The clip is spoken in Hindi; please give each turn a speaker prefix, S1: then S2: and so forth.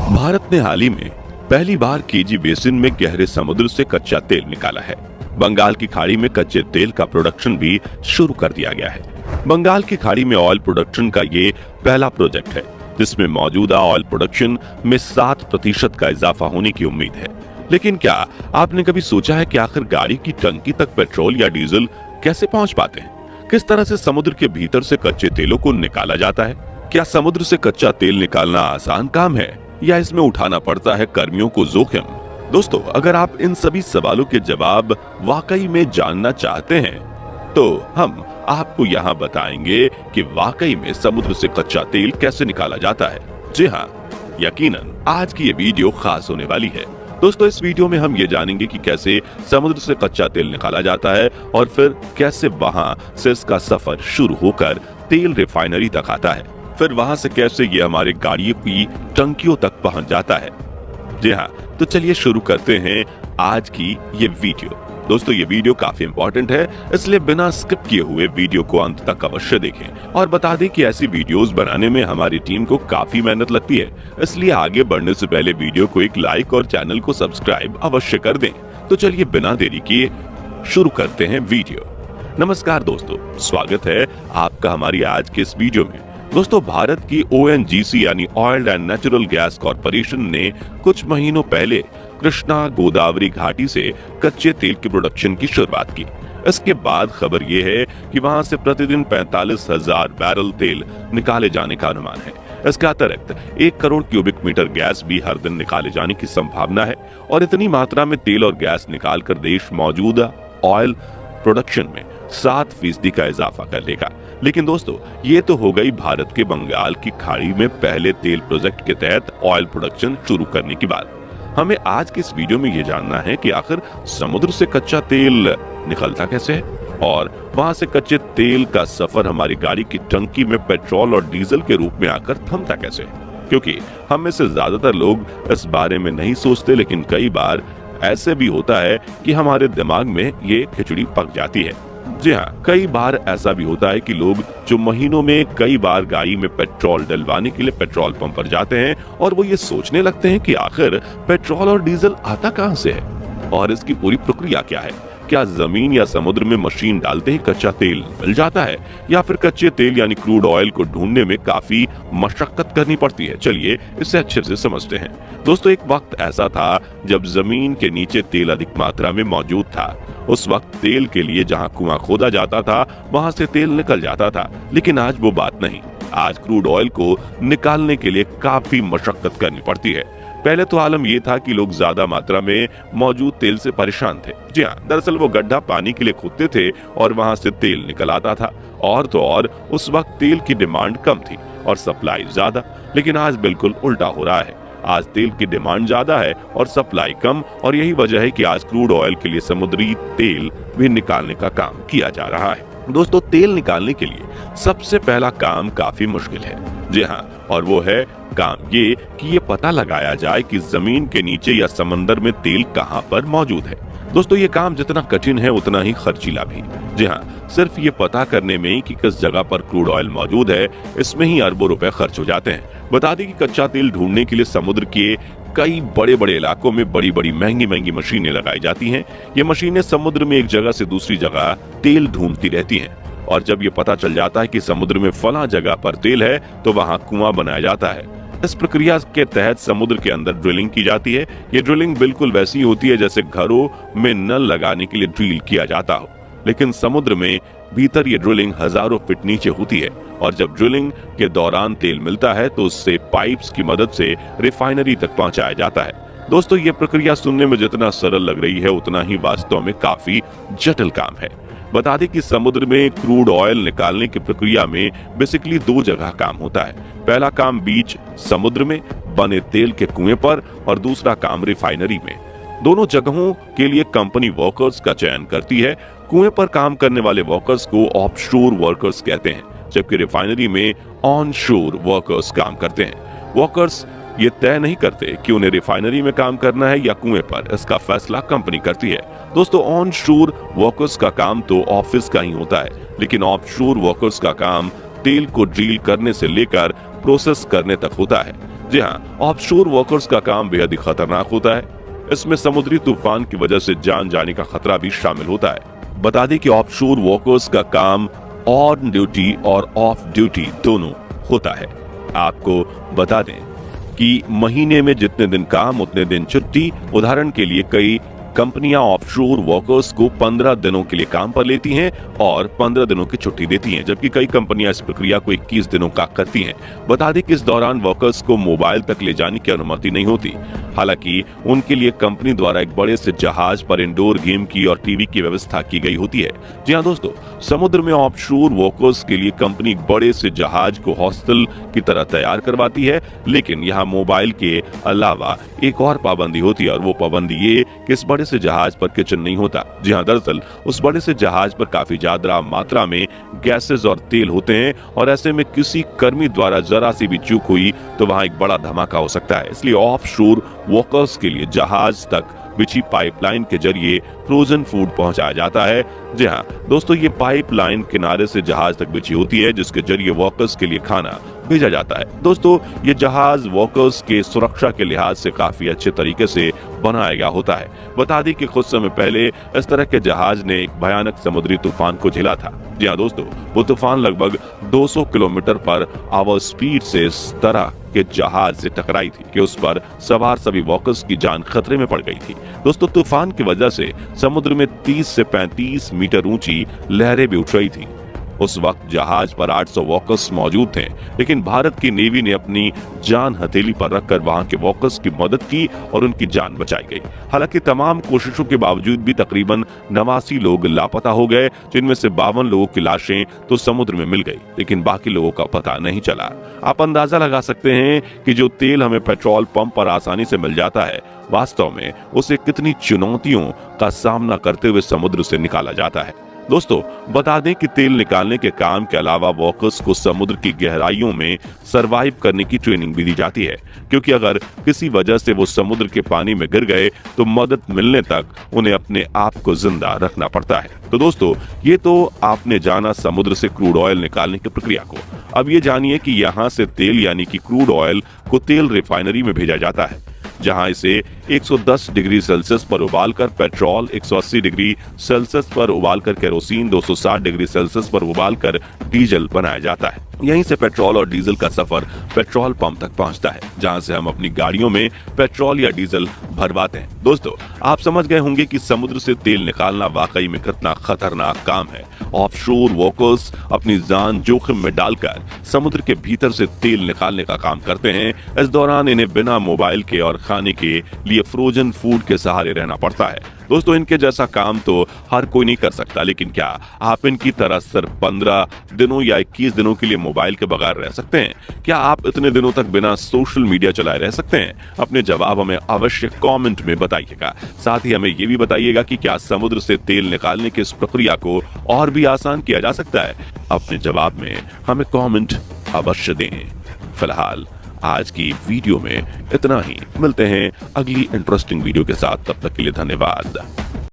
S1: भारत ने हाल ही में पहली बार केजी बेसिन में गहरे समुद्र से कच्चा तेल निकाला है। बंगाल की खाड़ी में कच्चे तेल का प्रोडक्शन भी शुरू कर दिया गया है। बंगाल की खाड़ी में ऑयल प्रोडक्शन का ये पहला प्रोजेक्ट है जिसमें मौजूदा ऑयल प्रोडक्शन में 7% का इजाफा होने की उम्मीद है। लेकिन क्या आपने कभी सोचा है कि आखिर गाड़ी की टंकी तक पेट्रोल या डीजल कैसे पहुंच पाते हैं? किस तरह से समुद्र के भीतर से कच्चे तेलों को निकाला जाता है? क्या समुद्र से कच्चा तेल निकालना आसान काम है या इसमें उठाना पड़ता है कर्मियों को जोखिम? दोस्तों, अगर आप इन सभी सवालों के जवाब वाकई में जानना चाहते हैं तो हम आपको यहाँ बताएंगे कि वाकई में समुद्र से कच्चा तेल कैसे निकाला जाता है। जी हाँ, यकीनन आज की ये वीडियो खास होने वाली है। दोस्तों, इस वीडियो में हम ये जानेंगे कि कैसे समुद्र से कच्चा तेल निकाला जाता है और फिर कैसे वहाँ से इसका सफर शुरू होकर तेल रिफाइनरी तक आता है, फिर वहाँ से कैसे ये हमारे गाड़ियों की टंकियों तक पहुँच जाता है। जी हाँ, तो चलिए शुरू करते हैं आज की ये वीडियो। दोस्तों, ये वीडियो काफी इंपॉर्टेंट है, इसलिए बिना स्किप किए हुए वीडियो को अंत तक अवश्य देखें। और बता दें कि ऐसी वीडियोस बनाने में हमारी टीम को काफी मेहनत लगती है, इसलिए आगे बढ़ने से पहले वीडियो को एक लाइक और चैनल को सब्सक्राइब अवश्य कर दें। तो चलिए बिना देरी किए शुरू करते हैं वीडियो। नमस्कार दोस्तों, स्वागत है आपका हमारी आज के इस वीडियो में। दोस्तों, भारत की ONGC यानी oil and natural gas corporation ने कुछ महीनों पहले कृष्णा गोदावरी घाटी से कच्चे तेल के प्रोडक्शन की शुरुआत की। इसके बाद खबर यह है कि वहां से प्रतिदिन 45,000 बैरल तेल निकाले जाने का अनुमान है। इसके अतिरिक्त 1 करोड़ क्यूबिक मीटर गैस भी हर दिन निकाले जाने की संभावना है और इतनी मात्रा में तेल और गैस निकालकर देश मौजूदा ऑयल प्रोडक्शन में 7% का इजाफा कर लेगा। लेकिन दोस्तों, ये तो हो गई भारत के बंगाल की खाड़ी में पहले तेल प्रोजेक्ट के तहत ऑयल प्रोडक्शन शुरू करने की बात। हमें आज के इस वीडियो में ये जानना है कि आखिर समुद्र से कच्चा तेल निकलता कैसे है और वहां से कच्चे तेल का सफर हमारी गाड़ी की टंकी में पेट्रोल और डीजल के रूप में आकर थमता कैसे है। क्योंकि हम में से ज्यादातर लोग इस बारे में नहीं सोचते, लेकिन कई बार ऐसे भी होता है कि हमारे दिमाग में ये खिचड़ी पक जाती है। जी हाँ, कई बार ऐसा भी होता है कि लोग जो महीनों में कई बार गाड़ी में पेट्रोल डलवाने के लिए पेट्रोल पंप पर जाते हैं और वो ये सोचने लगते हैं कि आखिर पेट्रोल और डीजल आता कहाँ से है और इसकी पूरी प्रक्रिया क्या है। क्या जमीन या समुद्र में मशीन डालते ही कच्चा तेल मिल जाता है या फिर कच्चे तेल यानी क्रूड ऑयल को ढूंढने में काफी मशक्कत करनी पड़ती है? चलिए इसे अच्छे से समझते हैं। दोस्तों, एक वक्त ऐसा था जब जमीन के नीचे तेल अधिक मात्रा में मौजूद था। उस वक्त तेल के लिए जहां कुआं खोदा जाता था वहां से तेल निकल जाता था, लेकिन आज वो बात नहीं। आज क्रूड ऑयल को निकालने के लिए काफी मशक्कत करनी पड़ती है। पहले तो आलम ये था कि लोग ज्यादा मात्रा में मौजूद तेल से परेशान थे। जी हाँ, दरअसल वो गड्ढा पानी के लिए खोदते थे और वहां से तेल निकल आता था। और तो और उस वक्त तेल की डिमांड कम थी और सप्लाई ज्यादा। लेकिन आज बिल्कुल उल्टा हो रहा है। आज तेल की डिमांड ज्यादा है और सप्लाई कम, और यही वजह है कि आज क्रूड ऑयल के लिए समुद्री तेल भी निकालने का काम किया जा रहा है। दोस्तों, तेल निकालने के लिए सबसे पहला काम काफी मुश्किल है। जी हाँ, और वो है काम ये कि ये पता लगाया जाए कि जमीन के नीचे या समंदर में तेल कहाँ पर मौजूद है। दोस्तों, ये काम जितना कठिन है उतना ही खर्चीला भी। जी हाँ, सिर्फ ये पता करने में ही कि किस जगह पर क्रूड ऑयल मौजूद है, इसमें ही अरबों रुपए खर्च हो जाते हैं। बता दें कि कच्चा तेल ढूंढने के लिए समुद्र के कई बड़े बड़े इलाकों में बड़ी बड़ी महंगी महंगी मशीनें लगाई जाती हैं। ये मशीनें समुद्र में एक जगह से दूसरी जगह तेल ढूंढती रहती हैं और जब ये पता चल जाता है कि समुद्र में फला जगह पर तेल है तो वहाँ कुआं बनाया जाता है। इस प्रक्रिया के तहत समुद्र के अंदर ड्रिलिंग की जाती है। ये ड्रिलिंग बिल्कुल वैसी होती है जैसे घरों में नल लगाने के लिए ड्रिल किया जाता हो, लेकिन समुद्र में भीतर ये ड्रिलिंग हजारों फीट नीचे होती है और जब ड्रिलिंग के दौरान तेल मिलता है तो उससे पाइप्स की मदद से रिफाइनरी तक पहुंचाया जाता है। दोस्तों, ये प्रक्रिया सुनने में जितना सरल लग रही है उतना ही वास्तव में काफी जटिल काम है। बता दें कि समुद्र में क्रूड ऑयल निकालने की प्रक्रिया में बेसिकली 2 जगह काम होता है। पहला काम बीच समुद्र में बने तेल के कुएं पर और दूसरा काम रिफाइनरी में। दोनों जगहों के लिए कंपनी वर्कर्स का चयन करती है। कुएं पर काम करने वाले वर्कर्स को ऑफशोर वर्कर्स कहते हैं, जबकि रिफाइनरी में ऑनशोर वर्कर्स काम करते हैं। वर्कर्स ये तय नहीं करते कि उन्हें रिफाइनरी में काम करना है या कुएं पर। इसका फैसला कंपनी करती है। दोस्तों, ऑन शोर वर्कर्स का काम तो ऑफिस का ही होता है, लेकिन ऑफ शोर वर्कर्स का काम तेल को ड्रिल करने से लेकर प्रोसेस करने तक होता है। जी हाँ, ऑफशोर वर्कर्स का काम बेहद ही खतरनाक होता है। इसमें समुद्री तूफान की वजह से जान जाने का खतरा भी शामिल होता है। बता दें कि ऑफशोर वर्कर्स का काम ऑन ड्यूटी और ऑफ ड्यूटी दोनों होता है। आपको बता दें कि महीने में जितने दिन काम उतने दिन छुट्टी। उदाहरण के लिए कई कंपनियां ऑफशोर वर्कर्स को 15 दिनों के लिए काम पर लेती हैं और 15 दिनों की छुट्टी देती हैं, जबकि कई कंपनियां इस प्रक्रिया को 21 दिनों का करती हैं। बता दें कि इस दौरान वर्कर्स को मोबाइल तक ले जाने की अनुमति नहीं होती। हालांकि उनके लिए कंपनी द्वारा एक बड़े से जहाज पर इंडोर गेम की और टीवी की व्यवस्था की गई होती है। जी हाँ दोस्तों, समुद्र में ऑफशोर वर्कर्स के लिए कंपनी बड़े से जहाज को हॉस्टल की तरह तैयार करवाती है, लेकिन यहाँ मोबाइल के अलावा एक और पाबंदी होती है, और वो पाबंदी ये कि इस बड़े से जहाज पर किचन नहीं होता। जी हाँ, दरअसल उस बड़े से जहाज पर काफी ज्यादा मात्रा में गैसेस और तेल होते हैं, और ऐसे में किसी कर्मी द्वारा जरा सी भी चूक हुई तो वहां एक बड़ा धमाका हो सकता है। इसलिए ऑफशोर वर्कर्स के लिए जहाज तक बिछी पाइपलाइन के जरिए फ्रोजन फूड पहुंचाया जाता है। जी हाँ दोस्तों, ये पाइपलाइन किनारे से जहाज तक बिछी होती है, जिसके जरिए वर्कर्स के लिए खाना भेजा जाता है। दोस्तों, ये जहाज वर्कर्स के सुरक्षा के लिहाज से काफी अच्छे तरीके से बनाया गया होता है। बता दें कि कुछ समय पहले इस तरह के जहाज ने एक भयानक समुद्री तूफान को झेला था। जी हाँ दोस्तों, वो तूफान लगभग 200 किलोमीटर पर आवर स्पीड से इस तरह के जहाज से टकराई थी कि उस पर सवार सभी वर्कर्स की जान खतरे में पड़ गई थी। दोस्तों, तूफान की वजह से समुद्र में 30 से 35 मीटर ऊंची लहरें भी उठ रही थी। उस वक्त जहाज पर 800 वर्कर्स मौजूद थे, लेकिन भारत की नेवी ने अपनी जान हथेली पर रखकर वहां के वर्कर्स की मदद की और उनकी जान बचाई गई। हालांकि तमाम कोशिशों के बावजूद भी तकरीबन 89 लोग लापता हो गए, जिनमें से 52 लोगों की लाशें तो समुद्र में मिल गई, लेकिन बाकी लोगों का पता नहीं चला। आप अंदाजा लगा सकते हैं कि जो तेल हमें पेट्रोल पंप पर आसानी से मिल जाता है, वास्तव में उसे कितनी चुनौतियों का सामना करते हुए समुद्र से निकाला जाता है। दोस्तों, बता दें कि तेल निकालने के काम के अलावा वर्कर्स को समुद्र की गहराइयों में सरवाइव करने की ट्रेनिंग भी दी जाती है, क्योंकि अगर किसी वजह से वो समुद्र के पानी में गिर गए तो मदद मिलने तक उन्हें अपने आप को जिंदा रखना पड़ता है। तो दोस्तों, ये तो आपने जाना समुद्र से क्रूड ऑयल निकालने की प्रक्रिया को। अब ये जानिए कि यहाँ से तेल यानी कि क्रूड ऑयल को तेल रिफाइनरी में भेजा जाता है, जहां इसे 110 डिग्री सेल्सियस पर उबालकर पेट्रोल, 180 डिग्री सेल्सियस पर उबालकर केरोसिन, 260 डिग्री सेल्सियस पर उबालकर डीजल बनाया जाता है। यहीं से पेट्रोल और डीजल का सफर पेट्रोल पंप तक पहुंचता है, जहां से हम अपनी गाड़ियों में पेट्रोल या डीजल भरवाते हैं। दोस्तों, आप समझ गए होंगे कि समुद्र से तेल निकालना वाकई में कितना खतरनाक काम है। ऑफशोर वर्कर्स अपनी जान जोखिम में डालकर समुद्र के भीतर से तेल निकालने का काम करते हैं। इस दौरान इन्हें बिना मोबाइल के और खाने के लिए फ्रोजन फूड के सहारे रहना पड़ता है। दोस्तों, इनके जैसा काम तो हर कोई नहीं कर सकता, लेकिन क्या आप इनकी तरह सिर्फ 15 दिनों या 21 दिनों के लिए मोबाइल के बगैर रह सकते हैं? क्या आप इतने दिनों तक बिना सोशल मीडिया चलाए रह सकते हैं? अपने जवाब हमें अवश्य कमेंट में बताइएगा। साथ ही हमें ये भी बताइएगा कि क्या समुद्र से तेल निकालने की इस प्रक्रिया को और भी आसान किया जा सकता है? अपने जवाब में हमें कमेंट अवश्य दें। फिलहाल आज की वीडियो में इतना ही। मिलते हैं अगली इंटरेस्टिंग वीडियो के साथ, तब तक के लिए धन्यवाद।